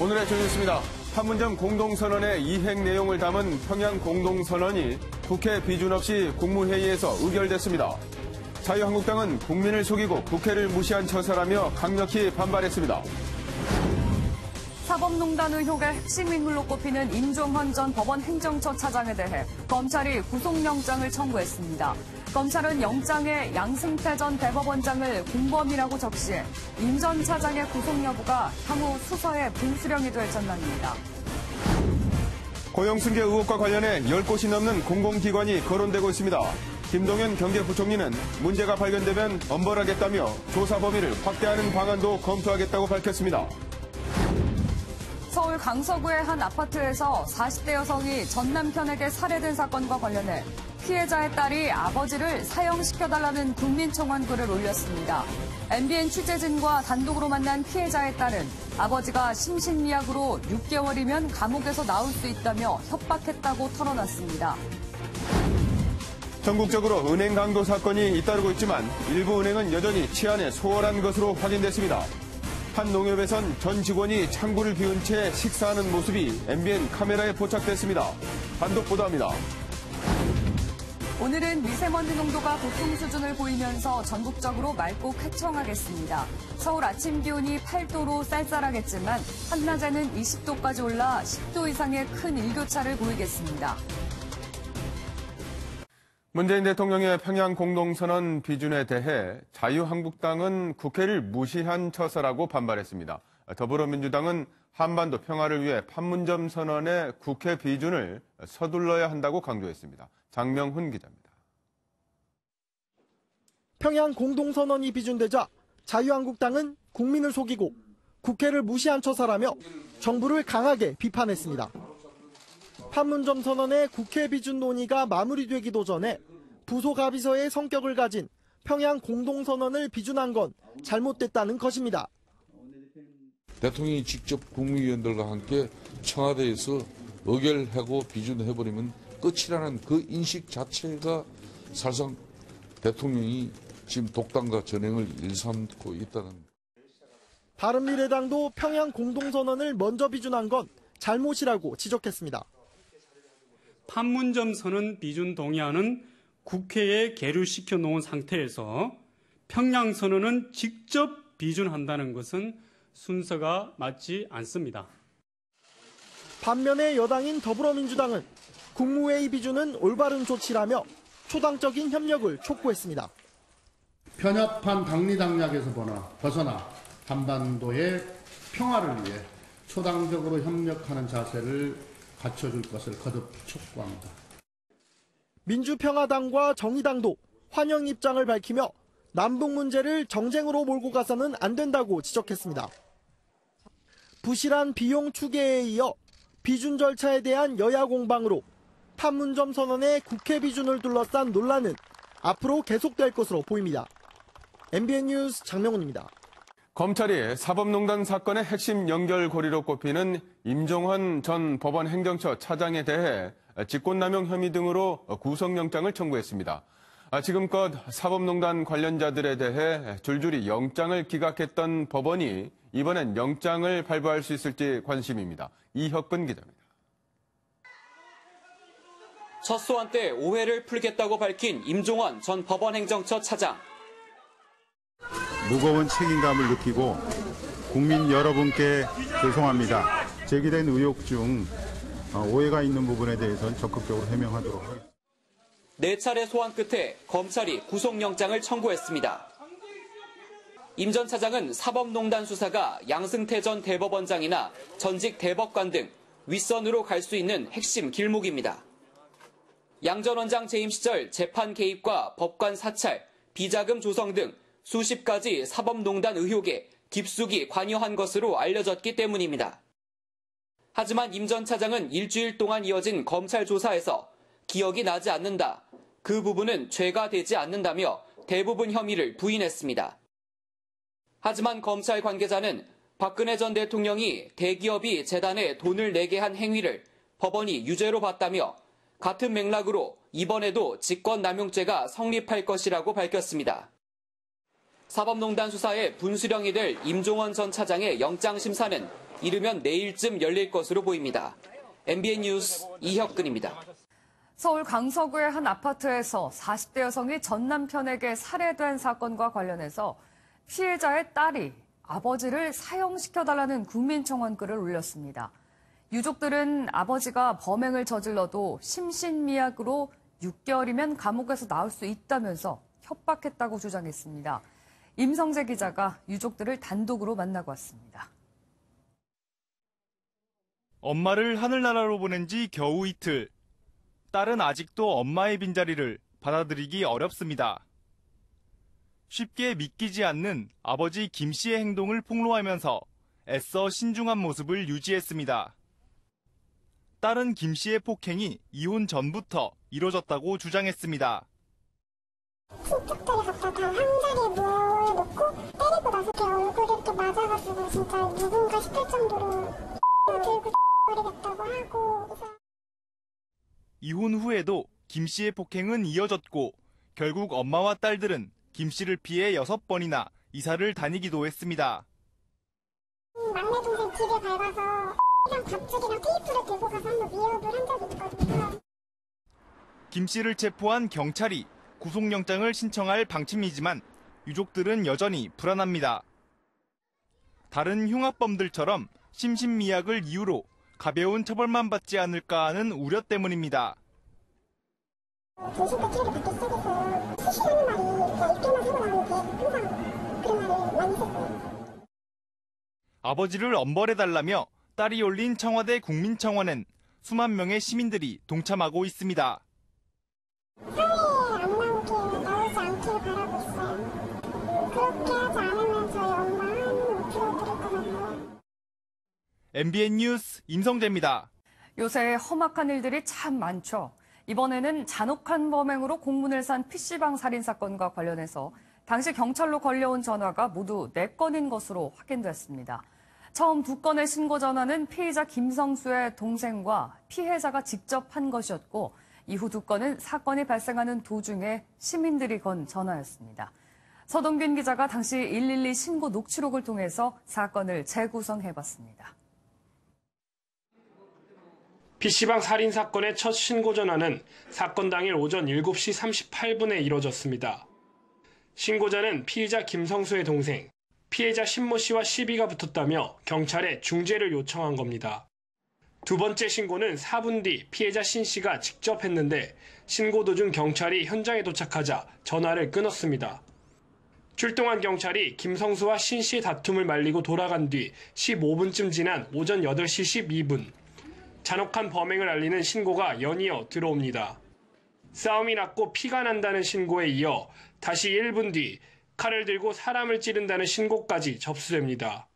오늘의 주제입니다. 판문점 공동선언의 이행 내용을 담은 평양 공동선언이 국회 비준 없이 국무회의에서 의결됐습니다. 자유한국당은 국민을 속이고 국회를 무시한 처사라며 강력히 반발했습니다. 사법농단 의혹의 핵심 인물로 꼽히는 임종헌 전 법원 행정처 차장에 대해 검찰이 구속영장을 청구했습니다. 검찰은 영장에 양승태 전 대법원장을 공범이라고 적시해 임 전 차장의 구속 여부가 향후 수사의 분수령이 될 전망입니다. 고용승계 의혹과 관련해 10곳이 넘는 공공기관이 거론되고 있습니다. 김동연 경제부총리는 문제가 발견되면 엄벌하겠다며 조사 범위를 확대하는 방안도 검토하겠다고 밝혔습니다. 서울 강서구의 한 아파트에서 40대 여성이 전 남편에게 살해된 사건과 관련해 피해자의 딸이 아버지를 사형시켜달라는 국민청원 글을 올렸습니다. MBN 취재진과 단독으로 만난 피해자의 딸은 아버지가 심신미약으로 6개월이면 감옥에서 나올 수 있다며 협박했다고 털어놨습니다. 전국적으로 은행 강도 사건이 잇따르고 있지만 일부 은행은 여전히 치안에 소홀한 것으로 확인됐습니다. 한 농협에선 전 직원이 창구를 비운 채 식사하는 모습이 MBN 카메라에 포착됐습니다. 단독 보도합니다. 오늘은 미세먼지 농도가 보통 수준을 보이면서 전국적으로 맑고 쾌청하겠습니다. 서울 아침 기온이 8도로 쌀쌀하겠지만 한낮에는 20도까지 올라 10도 이상의 큰 일교차를 보이겠습니다. 문재인 대통령의 평양 공동선언 비준에 대해 자유한국당은 국회를 무시한 처사라고 반발했습니다. 더불어민주당은 한반도 평화를 위해 판문점 선언의 국회 비준을 서둘러야 한다고 강조했습니다. 장명훈 기자입니다. 평양 공동선언이 비준되자 자유한국당은 국민을 속이고 국회를 무시한 처사라며 정부를 강하게 비판했습니다. 판문점 선언의 국회 비준 논의가 마무리되기도 전에 부속 합의서의 성격을 가진 평양 공동선언을 비준한 건 잘못됐다는 것입니다. 대통령이 직접 국무위원들과 함께 청와대에서 의결하고 비준해버리면 끝이라는 그 인식 자체가 사실상 대통령이 지금 독단과 전횡을 일삼고 있다는. 바른미래당도 평양 공동선언을 먼저 비준한 건 잘못이라고 지적했습니다. 판문점 선언 비준 동의안은 국회에 계류시켜 놓은 상태에서 평양 선언은 직접 비준한다는 것은 순서가 맞지 않습니다. 반면에 여당인 더불어민주당은 국무회의 비준은 올바른 조치라며 초당적인 협력을 촉구했습니다. 편협한 당리당략에서 벗어나 한반도의 평화를 위해 초당적으로 협력하는 자세를 갖춰줄 것을 거듭 촉구합니다. 민주평화당과 정의당도 환영 입장을 밝히며 남북 문제를 정쟁으로 몰고 가서는 안 된다고 지적했습니다. 부실한 비용 추계에 이어 비준 절차에 대한 여야 공방으로 판문점 선언의 국회 비준을 둘러싼 논란은 앞으로 계속될 것으로 보입니다. MBN 뉴스 장명훈입니다. 검찰이 사법농단 사건의 핵심 연결고리로 꼽히는 임종헌 전 법원 행정처 차장에 대해 직권남용 혐의 등으로 구속영장을 청구했습니다. 지금껏 사법농단 관련자들에 대해 줄줄이 영장을 기각했던 법원이 이번엔 영장을 발부할 수 있을지 관심입니다. 이혁근 기자입니다. 첫 소환 때 오해를 풀겠다고 밝힌 임종헌 전 법원 행정처 차장. 무거운 책임감을 느끼고 국민 여러분께 죄송합니다. 제기된 의혹 중 오해가 있는 부분에 대해서는 적극적으로 해명하도록 하겠습니다. 4차례 소환 끝에 검찰이 구속영장을 청구했습니다. 임 전 차장은 사법농단 수사가 양승태 전 대법원장이나 전직 대법관 등 윗선으로 갈 수 있는 핵심 길목입니다. 양 전 원장 재임 시절 재판 개입과 법관 사찰, 비자금 조성 등 수십 가지 사법농단 의혹에 깊숙이 관여한 것으로 알려졌기 때문입니다. 하지만 임 전 차장은 일주일 동안 이어진 검찰 조사에서 기억이 나지 않는다, 그 부분은 죄가 되지 않는다며 대부분 혐의를 부인했습니다. 하지만 검찰 관계자는 박근혜 전 대통령이 대기업이 재단에 돈을 내게 한 행위를 법원이 유죄로 봤다며 같은 맥락으로 이번에도 직권남용죄가 성립할 것이라고 밝혔습니다. 사법농단 수사의 분수령이 될 임종헌 전 차장의 영장심사는 이르면 내일쯤 열릴 것으로 보입니다. MBN 뉴스 이혁근입니다. 서울 강서구의 한 아파트에서 40대 여성이 전 남편에게 살해된 사건과 관련해서 피해자의 딸이 아버지를 사형시켜달라는 국민청원 글을 올렸습니다. 유족들은 아버지가 범행을 저질러도 심신미약으로 6개월이면 감옥에서 나올 수 있다면서 협박했다고 주장했습니다. 임성재 기자가 유족들을 단독으로 만나고 왔습니다. 엄마를 하늘나라로 보낸 지 겨우 이틀. 딸은 아직도 엄마의 빈자리를 받아들이기 어렵습니다. 쉽게 믿기지 않는 아버지 김 씨의 행동을 폭로하면서 애써 신중한 모습을 유지했습니다. 딸은 김 씨의 폭행이 이혼 전부터 이뤄졌다고 주장했습니다. 친척들이 갖다 다 한자리에 모여놓고 때리고 나서 제 얼굴 이렇게 맞아가지고 진짜 누군가 싶을 정도로 들고 버리겠다고 하고. 이혼 후에도 김 씨의 폭행은 이어졌고 결국 엄마와 딸들은 김 씨를 피해 6번이나 이사를 다니기도 했습니다. 막내 동생 집에 밟아서 밥줄이랑 테이프를 들고 가서 한번 위협을 한 적이 있거든요. 김 씨를 체포한 경찰이 구속영장을 신청할 방침이지만 유족들은 여전히 불안합니다. 다른 흉악범들처럼 심신미약을 이유로 가벼운 처벌만 받지 않을까 하는 우려 때문입니다. 정신과 치료를 받기 시작해서 수시라는 말이 그냥 입에만 하고 나오는 게 항상 그런 말을 많이 했어요. 아버지를 엄벌해달라며 딸이 올린 청와대 국민청원엔 수만 명의 시민들이 동참하고 있습니다. 사회에 안 나오지 않길 바라고 있어요. 그렇게 하지 않으면 저희 엄마 한못 들어드릴 것 같아요. MBN 뉴스 임성재입니다. 요새 험악한 일들이 참 많죠. 이번에는 잔혹한 범행으로 공문을 산 PC방 살인 사건과 관련해서 당시 경찰로 걸려온 전화가 모두 4건인 것으로 확인됐습니다. 처음 2건의 신고 전화는 피의자 김성수의 동생과 피해자가 직접 한 것이었고 이후 2건은 사건이 발생하는 도중에 시민들이 건 전화였습니다. 서동균 기자가 당시 112 신고 녹취록을 통해서 사건을 재구성해봤습니다. PC방 살인 사건의 첫 신고 전화는 사건 당일 오전 7시 38분에 이뤄졌습니다. 신고자는 피의자 김성수의 동생, 피해자 신모 씨와 시비가 붙었다며 경찰에 중재를 요청한 겁니다. 두 번째 신고는 4분 뒤 피해자 신 씨가 직접 했는데 신고 도중 경찰이 현장에 도착하자 전화를 끊었습니다. 출동한 경찰이 김성수와 신 씨의 다툼을 말리고 돌아간 뒤 15분쯤 지난 오전 8시 12분, 잔혹한 범행을 알리는 신고가 연이어 들어옵니다. 싸움이 났고 피가 난다는 신고에 이어 다시 1분 뒤 칼을 들고 사람을 찌른다는 신고까지 접수됩니다.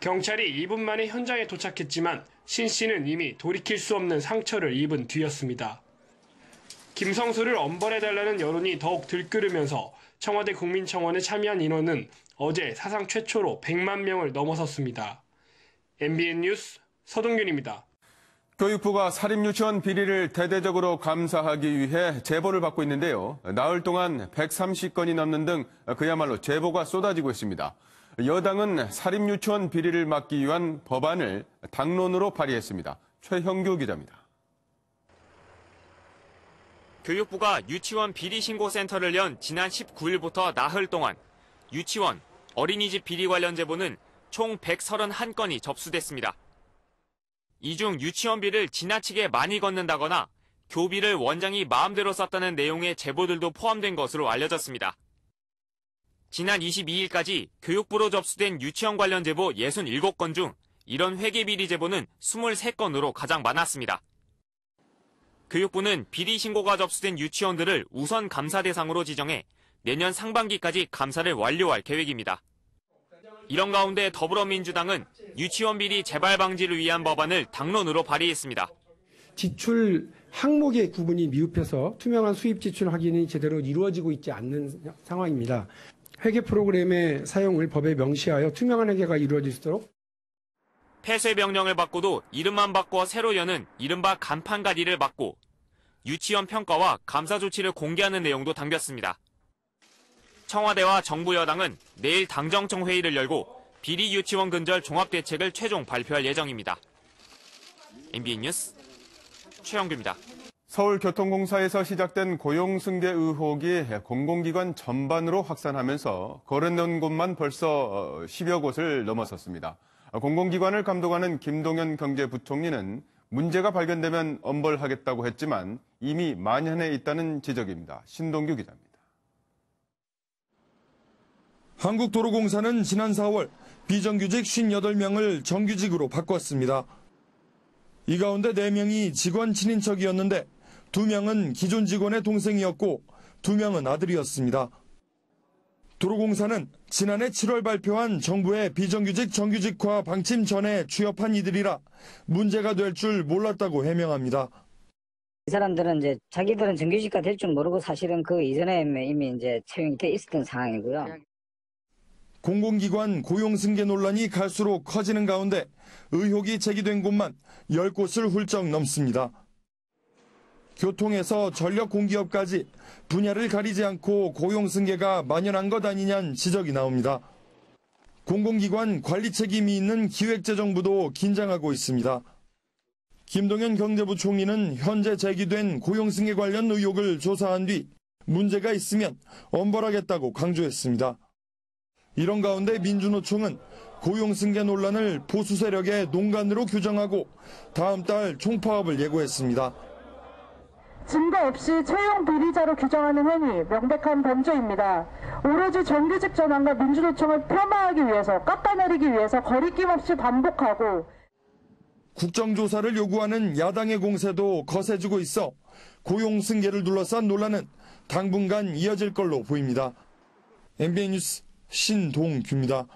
경찰이 2분 만에 현장에 도착했지만 신 씨는 이미 돌이킬 수 없는 상처를 입은 뒤였습니다. 김성수를 엄벌해달라는 여론이 더욱 들끓으면서 청와대 국민청원에 참여한 인원은 어제 사상 최초로 100만 명을 넘어섰습니다. MBN 뉴스 서동균입니다. 교육부가 사립유치원 비리를 대대적으로 감사하기 위해 제보를 받고 있는데요. 나흘 동안 130건이 넘는 등 그야말로 제보가 쏟아지고 있습니다. 여당은 사립유치원 비리를 막기 위한 법안을 당론으로 발의했습니다. 최형규 기자입니다. 교육부가 유치원 비리 신고센터를 연 지난 19일부터 나흘 동안 유치원, 어린이집 비리 관련 제보는 총 131건이 접수됐습니다. 이 중 유치원비를 지나치게 많이 걷는다거나 교비를 원장이 마음대로 썼다는 내용의 제보들도 포함된 것으로 알려졌습니다. 지난 22일까지 교육부로 접수된 유치원 관련 제보 67건 중 이런 회계비리 제보는 23건으로 가장 많았습니다. 교육부는 비리 신고가 접수된 유치원들을 우선 감사 대상으로 지정해 내년 상반기까지 감사를 완료할 계획입니다. 이런 가운데 더불어민주당은 유치원 비리 재발 방지를 위한 법안을 당론으로 발의했습니다. 지출 항목의 구분이 미흡해서 투명한 수입 지출 확인이 제대로 이루어지고 있지 않는 상황입니다. 회계 프로그램의 사용을 법에 명시하여 투명한 회계가 이루어질 수 있도록 폐쇄 명령을 받고도 이름만 바꿔 새로 여는 이른바 간판가리를 막고 유치원 평가와 감사 조치를 공개하는 내용도 담겼습니다. 청와대와 정부 여당은 내일 당정청 회의를 열고 비리 유치원 근절 종합대책을 최종 발표할 예정입니다. MBN 뉴스 최영규입니다. 서울교통공사에서 시작된 고용승계 의혹이 공공기관 전반으로 확산하면서 거론된 곳만 벌써 10여 곳을 넘어섰습니다. 공공기관을 감독하는 김동연 경제부총리는 문제가 발견되면 엄벌하겠다고 했지만 이미 만연해 있다는 지적입니다. 신동규 기자입니다. 한국도로공사는 지난 4월 비정규직 58명을 정규직으로 바꿨습니다. 이 가운데 4명이 직원 친인척이었는데 2명은 기존 직원의 동생이었고 2명은 아들이었습니다. 도로공사는 지난해 7월 발표한 정부의 비정규직 정규직화 방침 전에 취업한 이들이라 문제가 될 줄 몰랐다고 해명합니다. 이 사람들은 이제 자기들은 정규직화 될 줄 모르고 사실은 그 이전에 이미 이제 채용이 돼 있었던 상황이고요. 공공기관 고용승계 논란이 갈수록 커지는 가운데 의혹이 제기된 곳만 10곳을 훌쩍 넘습니다. 교통에서 전력 공기업까지 분야를 가리지 않고 고용승계가 만연한 것 아니냐는 지적이 나옵니다. 공공기관 관리 책임이 있는 기획재정부도 긴장하고 있습니다. 김동연 경제부총리는 현재 제기된 고용승계 관련 의혹을 조사한 뒤 문제가 있으면 엄벌하겠다고 강조했습니다. 이런 가운데 민주노총은 고용승계 논란을 보수 세력의 농간으로 규정하고 다음 달 총파업을 예고했습니다. 증거 없이 채용 비리자로 규정하는 행위, 명백한 범죄입니다. 오로지 정규직 전환과 민주노총을 폄하하기 위해서, 깎아내리기 위해서 거리낌 없이 반복하고 국정조사를 요구하는 야당의 공세도 거세지고 있어 고용승계를 둘러싼 논란은 당분간 이어질 걸로 보입니다. MBN 뉴스 신동규입니다.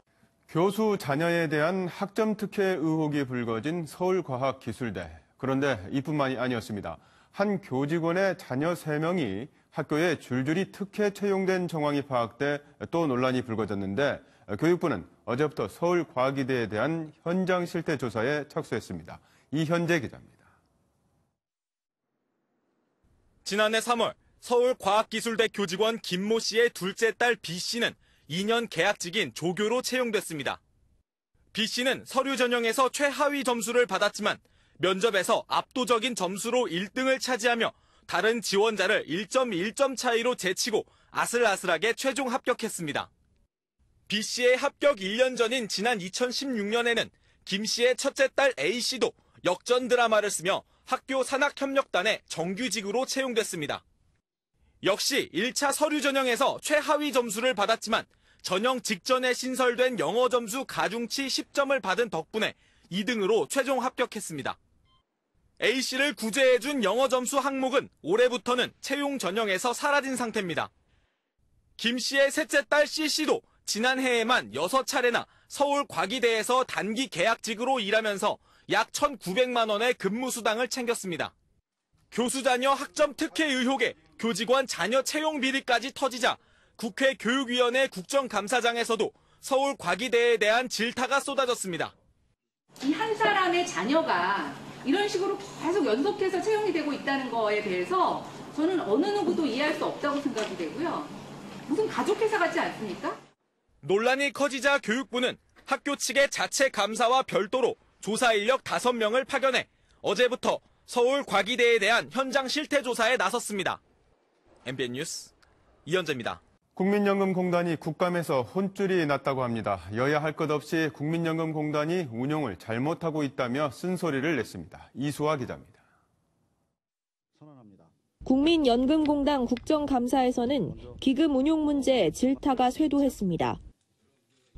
교수 자녀에 대한 학점 특혜 의혹이 불거진 서울과학기술대. 그런데 이뿐만이 아니었습니다. 한 교직원의 자녀 3명이 학교에 줄줄이 특혜 채용된 정황이 파악돼 또 논란이 불거졌는데 교육부는 어제부터 서울과기대에 대한 현장 실태 조사에 착수했습니다. 이현재 기자입니다. 지난해 3월 서울과학기술대 교직원 김모 씨의 둘째 딸 B 씨는 2년 계약직인 조교로 채용됐습니다. B 씨는 서류 전형에서 최하위 점수를 받았지만 면접에서 압도적인 점수로 1등을 차지하며 다른 지원자를 1.1점 차이로 제치고 아슬아슬하게 최종 합격했습니다. B 씨의 합격 1년 전인 지난 2016년에는 김 씨의 첫째 딸 A 씨도 역전 드라마를 쓰며 학교 산학협력단에 정규직으로 채용됐습니다. 역시 1차 서류 전형에서 최하위 점수를 받았지만 전형 직전에 신설된 영어 점수 가중치 10점을 받은 덕분에 2등으로 최종 합격했습니다. A씨를 구제해준 영어 점수 항목은 올해부터는 채용 전형에서 사라진 상태입니다. 김 씨의 셋째 딸 C씨도 지난해에만 6차례나 서울과기대에서 단기 계약직으로 일하면서 약 1,900만 원의 근무수당을 챙겼습니다. 교수 자녀 학점 특혜 의혹에 교직원 자녀 채용 비리까지 터지자 국회 교육위원회 국정감사장에서도 서울과기대에 대한 질타가 쏟아졌습니다. 이 한 사람의 자녀가 이런 식으로 계속 연속해서 채용이 되고 있다는 거에 대해서 저는 어느 누구도 이해할 수 없다고 생각이 되고요. 무슨 가족회사 같지 않습니까? 논란이 커지자 교육부는 학교 측의 자체 감사와 별도로 조사 인력 5명을 파견해 어제부터 서울과기대에 대한 현장 실태 조사에 나섰습니다. MBN 뉴스 이현재입니다. 국민연금공단이 국감에서 혼쭐이 났다고 합니다. 여야 할 것 없이 국민연금공단이 운용을 잘못하고 있다며 쓴소리를 냈습니다. 이수아 기자입니다. 국민연금공단 국정감사에서는 기금 운용 문제에 질타가 쇄도했습니다.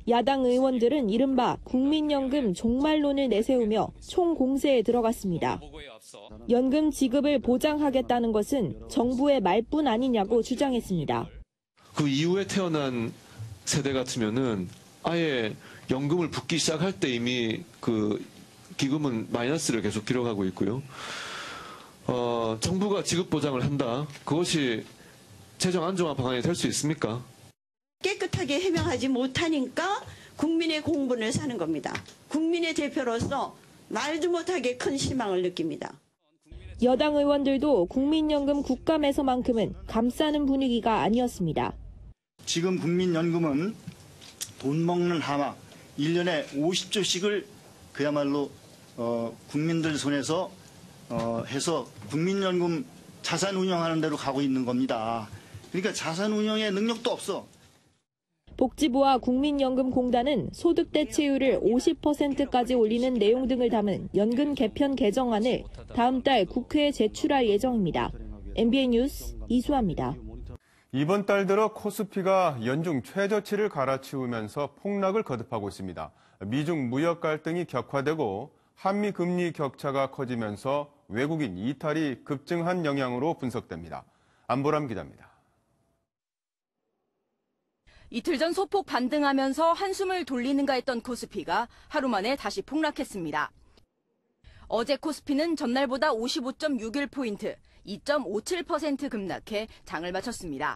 야당 의원들은 이른바 국민연금 종말론을 내세우며 총공세에 들어갔습니다. 연금 지급을 보장하겠다는 것은 정부의 말뿐 아니냐고 주장했습니다. 그 이후에 태어난 세대 같으면은 아예 연금을 붓기 시작할 때 이미 그 기금은 마이너스를 계속 기록하고 있고요. 정부가 지급 보장을 한다. 그것이 재정 안정화 방안이 될 수 있습니까? 깨끗하게 해명하지 못하니까 국민의 공분을 사는 겁니다. 국민의 대표로서 말도 못하게 큰 실망을 느낍니다. 여당 의원들도 국민연금 국감에서만큼은 감싸는 분위기가 아니었습니다. 지금 국민연금은 돈 먹는 하마, 1년에 50조씩을 그야말로 국민들 손에서 해서 국민연금 자산 운영하는 데로 가고 있는 겁니다. 그러니까 자산 운영의 능력도 없어. 복지부와 국민연금공단은 소득 대체율을 50%까지 올리는 내용 등을 담은 연금 개편 개정안을 다음 달 국회에 제출할 예정입니다. MBN 뉴스 이수아입니다. 이번 달 들어 코스피가 연중 최저치를 갈아치우면서 폭락을 거듭하고 있습니다. 미중 무역 갈등이 격화되고 한미 금리 격차가 커지면서 외국인 이탈이 급증한 영향으로 분석됩니다. 안보람 기자입니다. 이틀 전 소폭 반등하면서 한숨을 돌리는가 했던 코스피가 하루 만에 다시 폭락했습니다. 어제 코스피는 전날보다 55.61포인트, 2.57% 급락해 장을 마쳤습니다.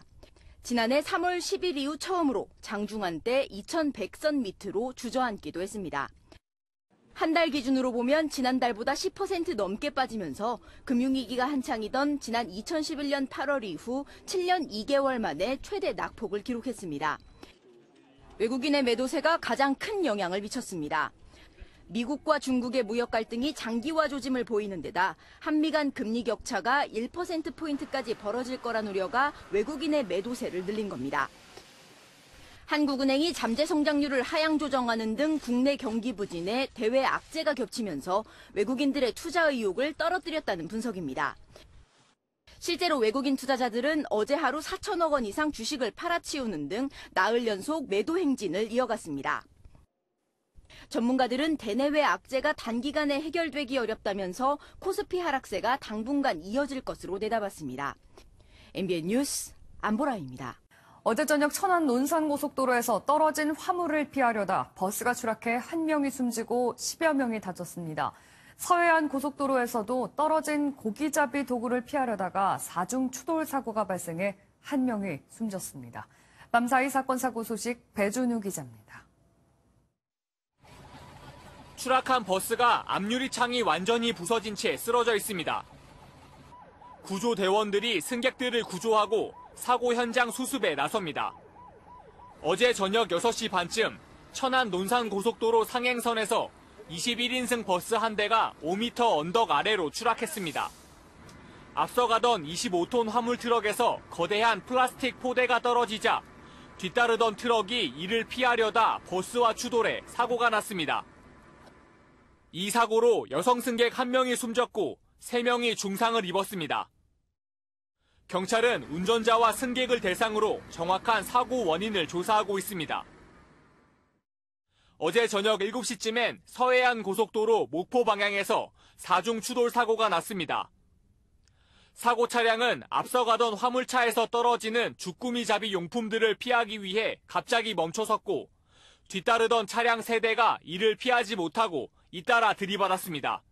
지난해 3월 10일 이후 처음으로 장중한 때 2100선 밑으로 주저앉기도 했습니다. 한 달 기준으로 보면 지난달보다 10% 넘게 빠지면서 금융위기가 한창이던 지난 2011년 8월 이후 7년 2개월 만에 최대 낙폭을 기록했습니다. 외국인의 매도세가 가장 큰 영향을 미쳤습니다. 미국과 중국의 무역 갈등이 장기화 조짐을 보이는 데다 한미 간 금리 격차가 1%포인트까지 벌어질 거란 우려가 외국인의 매도세를 늘린 겁니다. 한국은행이 잠재 성장률을 하향 조정하는 등 국내 경기 부진에 대외 악재가 겹치면서 외국인들의 투자 의욕을 떨어뜨렸다는 분석입니다. 실제로 외국인 투자자들은 어제 하루 4천억 원 이상 주식을 팔아치우는 등 나흘 연속 매도 행진을 이어갔습니다. 전문가들은 대내외 악재가 단기간에 해결되기 어렵다면서 코스피 하락세가 당분간 이어질 것으로 내다봤습니다. MBN 뉴스 안보라입니다. 어제 저녁 천안 논산고속도로에서 떨어진 화물을 피하려다 버스가 추락해 1명이 숨지고 10여 명이 다쳤습니다. 서해안 고속도로에서도 떨어진 고기잡이 도구를 피하려다가 4중 추돌 사고가 발생해 1명이 숨졌습니다. 밤사이 사건 사고 소식 배준우 기자입니다. 추락한 버스가 앞유리 창이 완전히 부서진 채 쓰러져 있습니다. 구조대원들이 승객들을 구조하고 사고 현장 수습에 나섭니다. 어제 저녁 6시 반쯤 천안 논산고속도로 상행선에서 21인승 버스 한 대가 5m 언덕 아래로 추락했습니다. 앞서가던 25톤 화물 트럭에서 거대한 플라스틱 포대가 떨어지자 뒤따르던 트럭이 이를 피하려다 버스와 추돌해 사고가 났습니다. 이 사고로 여성 승객 1명이 숨졌고 3명이 중상을 입었습니다. 경찰은 운전자와 승객을 대상으로 정확한 사고 원인을 조사하고 있습니다. 어제 저녁 7시쯤엔 서해안 고속도로 목포 방향에서 4중 추돌 사고가 났습니다. 사고 차량은 앞서가던 화물차에서 떨어지는 주꾸미 잡이 용품들을 피하기 위해 갑자기 멈춰섰고 뒤따르던 차량 3대가 이를 피하지 못하고 잇따라 들이받았습니다.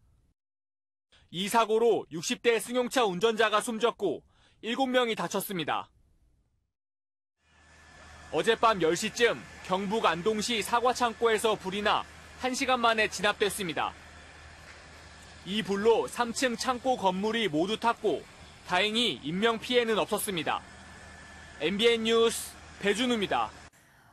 이 사고로 60대 승용차 운전자가 숨졌고 7명이 다쳤습니다. 어젯밤 10시쯤 경북 안동시 사과창고에서 불이 나 1시간 만에 진압됐습니다. 이 불로 3층 창고 건물이 모두 탔고 다행히 인명피해는 없었습니다. MBN 뉴스 배준우입니다.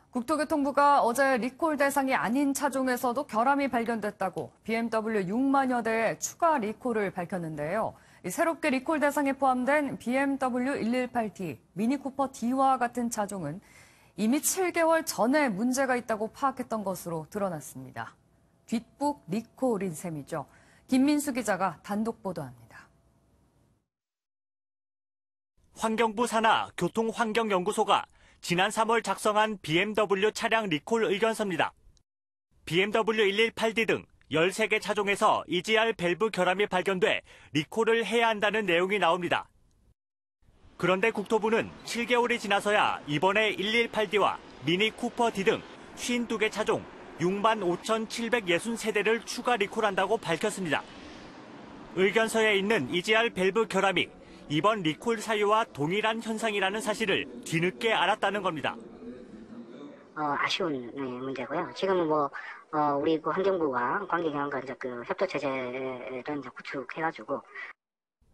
국토교통부가 어제 리콜 대상이 아닌 차종에서도 결함이 발견됐다고 BMW 6만여 대의 추가 리콜을 밝혔는데요. 새롭게 리콜 대상에 포함된 BMW 118D, 미니쿠퍼 D와 같은 차종은 이미 7개월 전에 문제가 있다고 파악했던 것으로 드러났습니다. 뒷북 리콜인 셈이죠. 김민수 기자가 단독 보도합니다. 환경부 산하 교통환경연구소가 지난 3월 작성한 BMW 차량 리콜 의견서입니다. BMW 118D 등 13개 차종에서 EGR 밸브 결함이 발견돼 리콜을 해야 한다는 내용이 나옵니다. 그런데 국토부는 7개월이 지나서야 이번에 118D와 미니 쿠퍼 D 등 52개 차종 65,763대를 추가 리콜한다고 밝혔습니다. 의견서에 있는 EGR 밸브 결함이 이번 리콜 사유와 동일한 현상이라는 사실을 뒤늦게 알았다는 겁니다. 아쉬운 문제고요. 지금은 우리 환경부와 관계기관과 협조체제를 구축해가지고.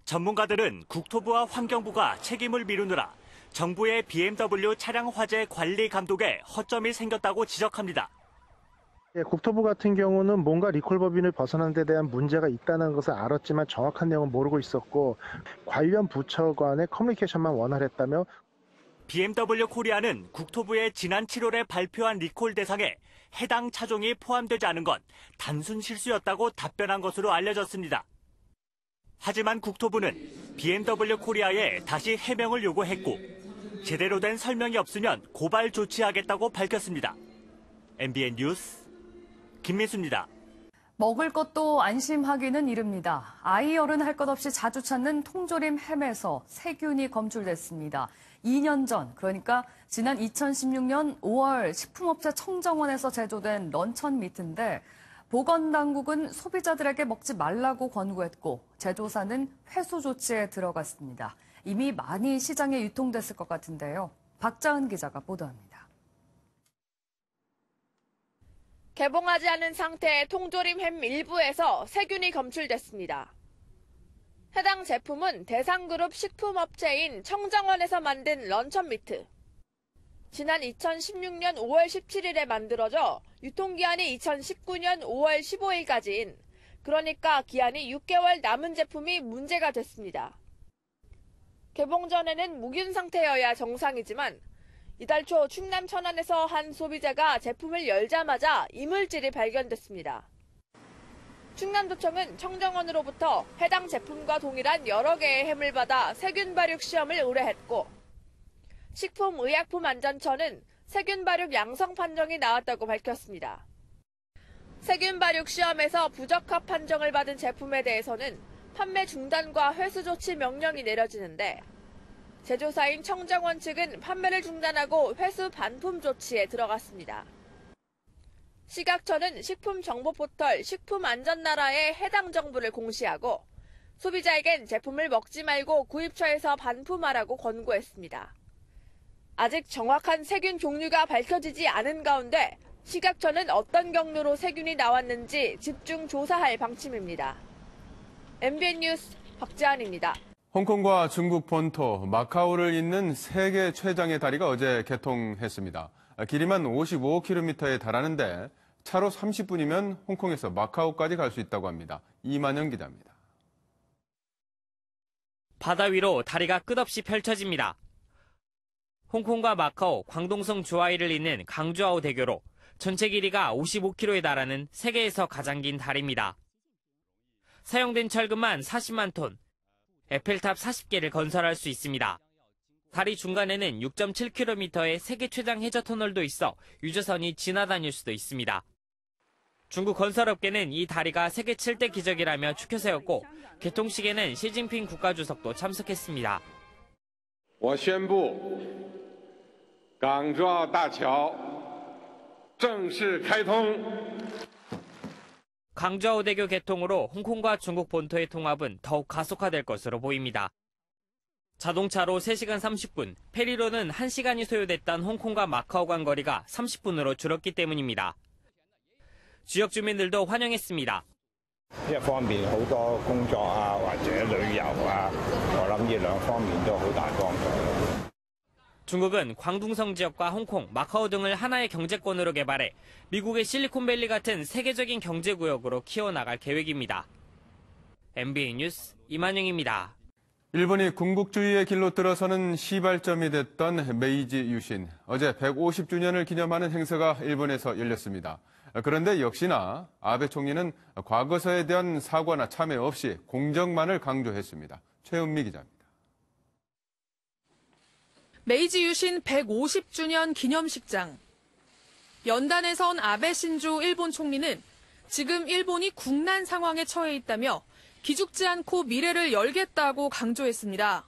전문가들은 국토부와 환경부가 책임을 미루느라 정부의 BMW 차량 화재 관리 감독에 허점이 생겼다고 지적합니다. 국토부 같은 경우는 뭔가 리콜 법인을 벗어난 데 대한 문제가 있다는 것을 알았지만 정확한 내용은 모르고 있었고 관련 부처 간의 커뮤니케이션만 원활했다며 BMW 코리아는 국토부의 지난 7월에 발표한 리콜 대상에 해당 차종이 포함되지 않은 건 단순 실수였다고 답변한 것으로 알려졌습니다. 하지만 국토부는 BMW 코리아에 다시 해명을 요구했고 제대로 된 설명이 없으면 고발 조치하겠다고 밝혔습니다. MBN 뉴스 김민수입니다. 먹을 것도 안심하기는 이릅니다. 아이 어른 할 것 없이 자주 찾는 통조림 햄에서 세균이 검출됐습니다. 2년 전, 그러니까 지난 2016년 5월 식품업체 청정원에서 제조된 런천 미트인데 보건당국은 소비자들에게 먹지 말라고 권고했고 제조사는 회수 조치에 들어갔습니다. 이미 많이 시장에 유통됐을 것 같은데요. 박자은 기자가 보도합니다. 개봉하지 않은 상태의 통조림 햄 일부에서 세균이 검출됐습니다. 해당 제품은 대상그룹 식품업체인 청정원에서 만든 런천 미트. 지난 2016년 5월 17일에 만들어져 유통기한이 2019년 5월 15일까지인, 그러니까 기한이 6개월 남은 제품이 문제가 됐습니다. 개봉 전에는 무균 상태여야 정상이지만 이달 초 충남 천안에서 한 소비자가 제품을 열자마자 이물질이 발견됐습니다. 충남도청은 청정원으로부터 해당 제품과 동일한 여러 개의 햄을 받아 세균 발육 시험을 의뢰했고 식품의약품안전처는 세균 발육 양성 판정이 나왔다고 밝혔습니다. 세균 발육 시험에서 부적합 판정을 받은 제품에 대해서는 판매 중단과 회수 조치 명령이 내려지는데 제조사인 청정원 측은 판매를 중단하고 회수 반품 조치에 들어갔습니다. 식약처는 식품정보포털 식품안전나라에 해당 정보를 공시하고 소비자에겐 제품을 먹지 말고 구입처에서 반품하라고 권고했습니다. 아직 정확한 세균 종류가 밝혀지지 않은 가운데 식약처는 어떤 경로로 세균이 나왔는지 집중 조사할 방침입니다. MBN 뉴스 박지한입니다. 홍콩과 중국 본토, 마카오를 잇는 세계 최장의 다리가 어제 개통했습니다. 길이만 55km에 달하는데 차로 30분이면 홍콩에서 마카오까지 갈 수 있다고 합니다. 이만영 기자입니다. 바다 위로 다리가 끝없이 펼쳐집니다. 홍콩과 마카오, 광동성 주하이를 잇는 강주하오 대교로 전체 길이가 55km에 달하는 세계에서 가장 긴 다리입니다. 사용된 철근만 40만 톤, 에펠탑 40개를 건설할 수 있습니다. 다리 중간에는 6.7km의 세계 최장 해저 터널도 있어 유조선이 지나다닐 수도 있습니다. 중국 건설업계는 이 다리가 세계 7대 기적이라며 추켜 세웠고 개통식에는 시진핑 국가주석도 참석했습니다. 我宣布港珠澳大桥正式开通。 강주하오 대교 개통으로 홍콩과 중국 본토의 통합은 더욱 가속화될 것으로 보입니다. 자동차로 3시간 30분, 페리로는 1시간이 소요됐던 홍콩과 마카오 간 거리가 30분으로 줄었기 때문입니다. 지역 주민들도 환영했습니다. 一方面好多工作啊或者旅遊啊，我諗呢兩方面都好大幫助。 중국은 광둥성 지역과 홍콩, 마카오 등을 하나의 경제권으로 개발해 미국의 실리콘밸리 같은 세계적인 경제구역으로 키워나갈 계획입니다. MBN 뉴스 이만영입니다. 일본이 군국주의의 길로 들어서는 시발점이 됐던 메이지 유신. 어제 150주년을 기념하는 행사가 일본에서 열렸습니다. 그런데 역시나 아베 총리는 과거사에 대한 사과나 참회 없이 공정만을 강조했습니다. 최은미 기자입니다. 메이지 유신 150주년 기념식장. 연단에 선 아베 신조 일본 총리는 지금 일본이 국난 상황에 처해 있다며 기죽지 않고 미래를 열겠다고 강조했습니다.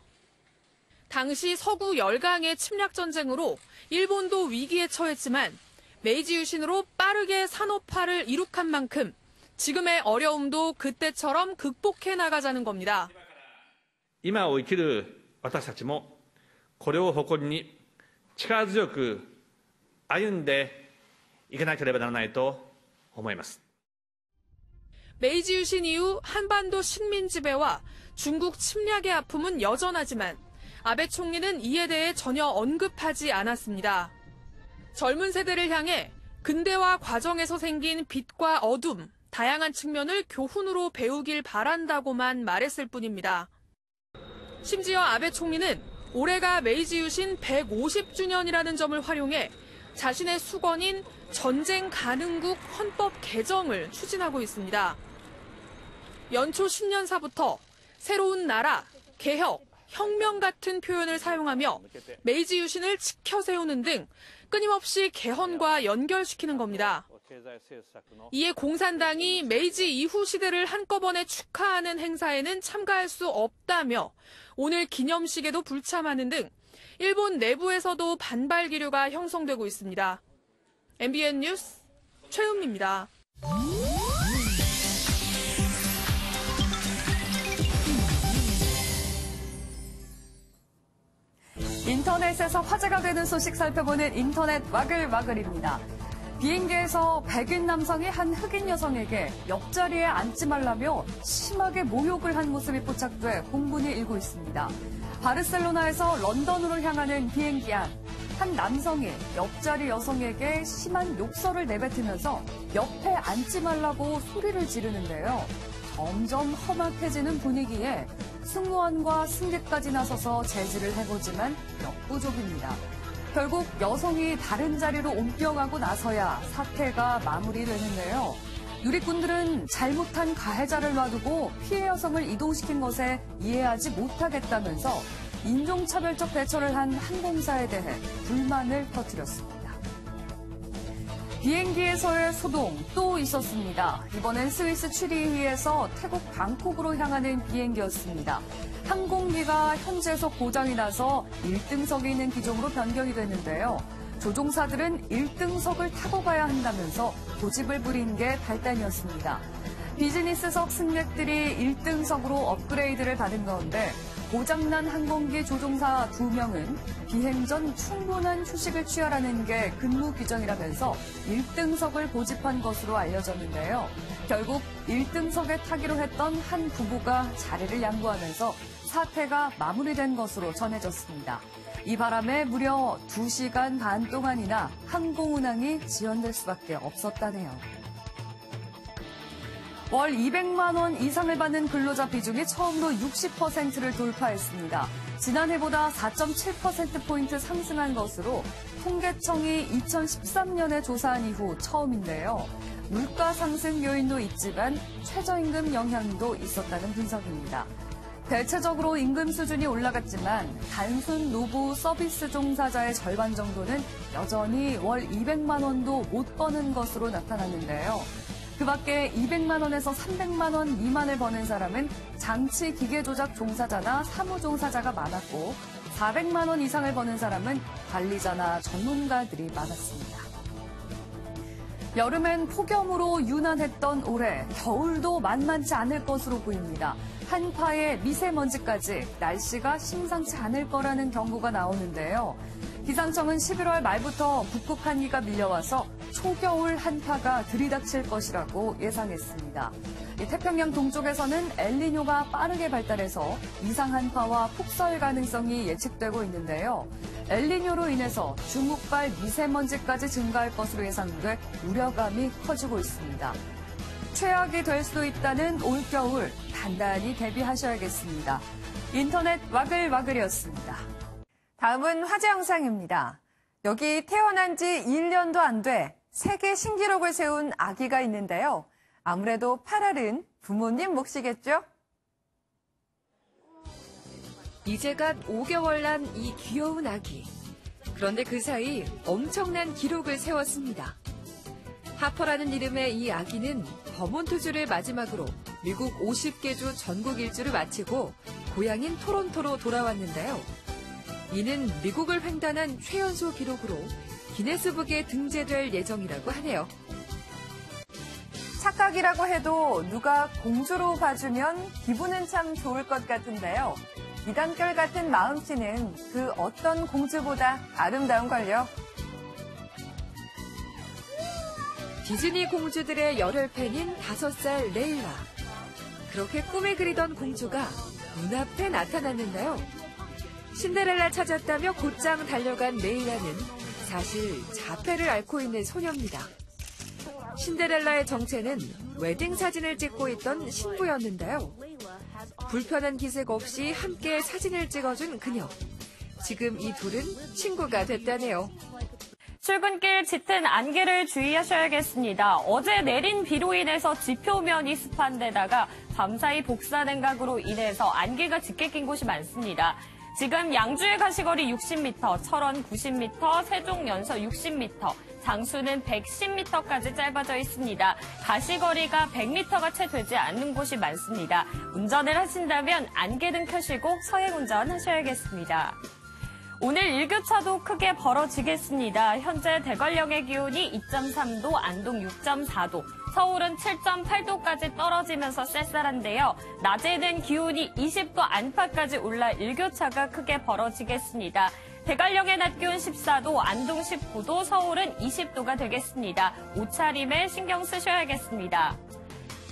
당시 서구 열강의 침략 전쟁으로 일본도 위기에 처했지만 메이지 유신으로 빠르게 산업화를 이룩한 만큼 지금의 어려움도 그때처럼 극복해 나가자는 겁니다. 今を生きる私たちもこれを誇りに力強く歩んでいかなければならないと思います。 메이지 유신 이후 한반도 식민 지배와 중국 침략의 아픔은 여전하지만 아베 총리는 이에 대해 전혀 언급하지 않았습니다. 젊은 세대를 향해 근대화 과정에서 생긴 빛과 어둠, 다양한 측면을 교훈으로 배우길 바란다고만 말했을 뿐입니다. 심지어 아베 총리는 올해가 메이지 유신 150주년이라는 점을 활용해 자신의 수건인 전쟁 가능국 헌법 개정을 추진하고 있습니다. 연초 신년사부터 새로운 나라, 개혁, 혁명 같은 표현을 사용하며 메이지 유신을 지켜 세우는 등 끊임없이 개헌과 연결시키는 겁니다. 이에 공산당이 메이지 이후 시대를 한꺼번에 축하하는 행사에는 참가할 수 없다며 오늘 기념식에도 불참하는 등 일본 내부에서도 반발 기류가 형성되고 있습니다. MBN 뉴스 최은미입니다. 인터넷에서 화제가 되는 소식 살펴보는 인터넷 와글와글입니다. 비행기에서 백인 남성이 한 흑인 여성에게 옆자리에 앉지 말라며 심하게 모욕을 한 모습이 포착돼 공분이 일고 있습니다. 바르셀로나에서 런던으로 향하는 비행기 안, 한 남성이 옆자리 여성에게 심한 욕설을 내뱉으면서 옆에 앉지 말라고 소리를 지르는데요. 점점 험악해지는 분위기에 승무원과 승객까지 나서서 제지를 해보지만 역부족입니다. 결국 여성이 다른 자리로 옮겨가고 나서야 사태가 마무리되는데요. 누리꾼들은 잘못한 가해자를 놔두고 피해 여성을 이동시킨 것에 이해하지 못하겠다면서 인종차별적 대처를 한 항공사에 대해 불만을 터뜨렸습니다. 비행기에서의 소동 또 있었습니다. 이번엔 스위스 취리히에서 태국 방콕으로 향하는 비행기였습니다. 항공기가 현지에서 고장이 나서 1등석에 있는 기종으로 변경이 됐는데요. 조종사들은 1등석을 타고 가야 한다면서 고집을 부린 게 발단이었습니다. 비즈니스석 승객들이 1등석으로 업그레이드를 받은 가운데 고장난 항공기 조종사 2명은 비행 전 충분한 휴식을 취하라는 게 근무 규정이라면서 1등석을 고집한 것으로 알려졌는데요. 결국 1등석에 타기로 했던 한 부부가 자리를 양보하면서 사태가 마무리된 것으로 전해졌습니다. 이 바람에 무려 2시간 반 동안이나 항공 운항이 지연될 수밖에 없었다네요. 월 200만 원 이상을 받는 근로자 비중이 처음으로 60%를 돌파했습니다. 지난해보다 4.7%포인트 상승한 것으로 통계청이 2013년에 조사한 이후 처음인데요. 물가 상승 요인도 있지만 최저임금 영향도 있었다는 분석입니다. 대체적으로 임금 수준이 올라갔지만 단순 노부 서비스 종사자의 절반 정도는 여전히 월 200만 원도 못 버는 것으로 나타났는데요. 그 밖에 200만 원에서 300만 원 미만을 버는 사람은 장치 기계 조작 종사자나 사무 종사자가 많았고 400만 원 이상을 버는 사람은 관리자나 전문가들이 많았습니다. 여름엔 폭염으로 유난했던 올해 겨울도 만만치 않을 것으로 보입니다. 한파에 미세먼지까지 날씨가 심상치 않을 거라는 경고가 나오는데요. 기상청은 11월 말부터 북극 한기가 밀려와서 초겨울 한파가 들이닥칠 것이라고 예상했습니다. 태평양 동쪽에서는 엘니뇨가 빠르게 발달해서 이상 한파와 폭설 가능성이 예측되고 있는데요. 엘니뇨로 인해서 중국발 미세먼지까지 증가할 것으로 예상돼 우려감이 커지고 있습니다. 최악이 될 수도 있다는 올겨울 단단히 대비하셔야겠습니다. 인터넷 와글와글이었습니다. 다음은 화제 영상입니다. 여기 태어난 지 1년도 안 돼 세계 신기록을 세운 아기가 있는데요. 아무래도 8알은 부모님 몫이겠죠? 이제 갓 5개월 난 이 귀여운 아기. 그런데 그 사이 엄청난 기록을 세웠습니다. 하퍼라는 이름의 이 아기는 버몬트주를 마지막으로 미국 50개 주 전국 일주를 마치고 고향인 토론토로 돌아왔는데요. 이는 미국을 횡단한 최연소 기록으로 기네스북에 등재될 예정이라고 하네요. 착각이라고 해도 누가 공주로 봐주면 기분은 참 좋을 것 같은데요. 이단결 같은 마음씨는 그 어떤 공주보다 아름다운걸요. 디즈니 공주들의 열혈 팬인 5살 레일라. 그렇게 꿈에 그리던 공주가 눈앞에 나타났는데요. 신데렐라 찾았다며 곧장 달려간 레일라는 사실 자폐를 앓고 있는 소녀입니다. 신데렐라의 정체는 웨딩 사진을 찍고 있던 신부였는데요. 불편한 기색 없이 함께 사진을 찍어준 그녀. 지금 이 둘은 친구가 됐다네요. 출근길 짙은 안개를 주의하셔야겠습니다. 어제 내린 비로 인해서 지표면이 습한 데다가 밤사이 복사냉각으로 인해서 안개가 짙게 낀 곳이 많습니다. 지금 양주의 가시거리 60m, 철원 90m, 세종 연서 60m, 장수는 110m까지 짧아져 있습니다. 가시거리가 100m가 채 되지 않는 곳이 많습니다. 운전을 하신다면 안개등 켜시고 서행 운전하셔야겠습니다. 오늘 일교차도 크게 벌어지겠습니다. 현재 대관령의 기온이 2.3도, 안동 6.4도, 서울은 7.8도까지 떨어지면서 쌀쌀한데요. 낮에는 기온이 20도 안팎까지 올라 일교차가 크게 벌어지겠습니다. 대관령의 낮 기온 14도, 안동 19도, 서울은 20도가 되겠습니다. 옷차림에 신경 쓰셔야겠습니다.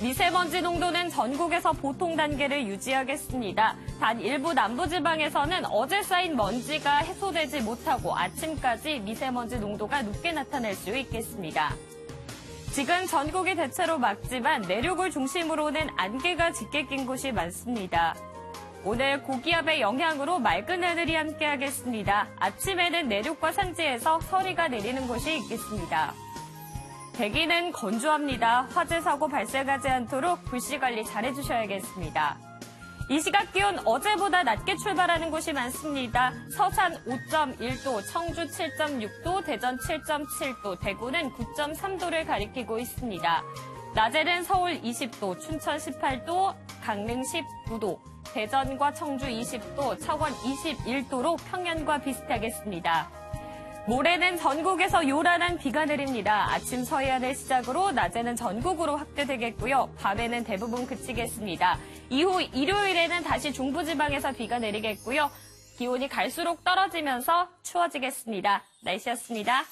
미세먼지 농도는 전국에서 보통 단계를 유지하겠습니다. 단 일부 남부지방에서는 어제 쌓인 먼지가 해소되지 못하고 아침까지 미세먼지 농도가 높게 나타날 수 있겠습니다. 지금 전국이 대체로 맑지만 내륙을 중심으로는 안개가 짙게 낀 곳이 많습니다. 오늘 고기압의 영향으로 맑은 하늘이 함께하겠습니다. 아침에는 내륙과 산지에서 서리가 내리는 곳이 있겠습니다. 대기는 건조합니다. 화재 사고 발생하지 않도록 불씨 관리 잘해주셔야겠습니다. 이 시각 기온 어제보다 낮게 출발하는 곳이 많습니다. 서산 5.1도, 청주 7.6도, 대전 7.7도, 대구는 9.3도를 가리키고 있습니다. 낮에는 서울 20도, 춘천 18도, 강릉 19도, 대전과 청주 20도, 창원 21도로 평년과 비슷하겠습니다. 모레는 전국에서 요란한 비가 내립니다. 아침 서해안을 시작으로 낮에는 전국으로 확대되겠고요. 밤에는 대부분 그치겠습니다. 이후 일요일에는 다시 중부지방에서 비가 내리겠고요. 기온이 갈수록 떨어지면서 추워지겠습니다. 날씨였습니다.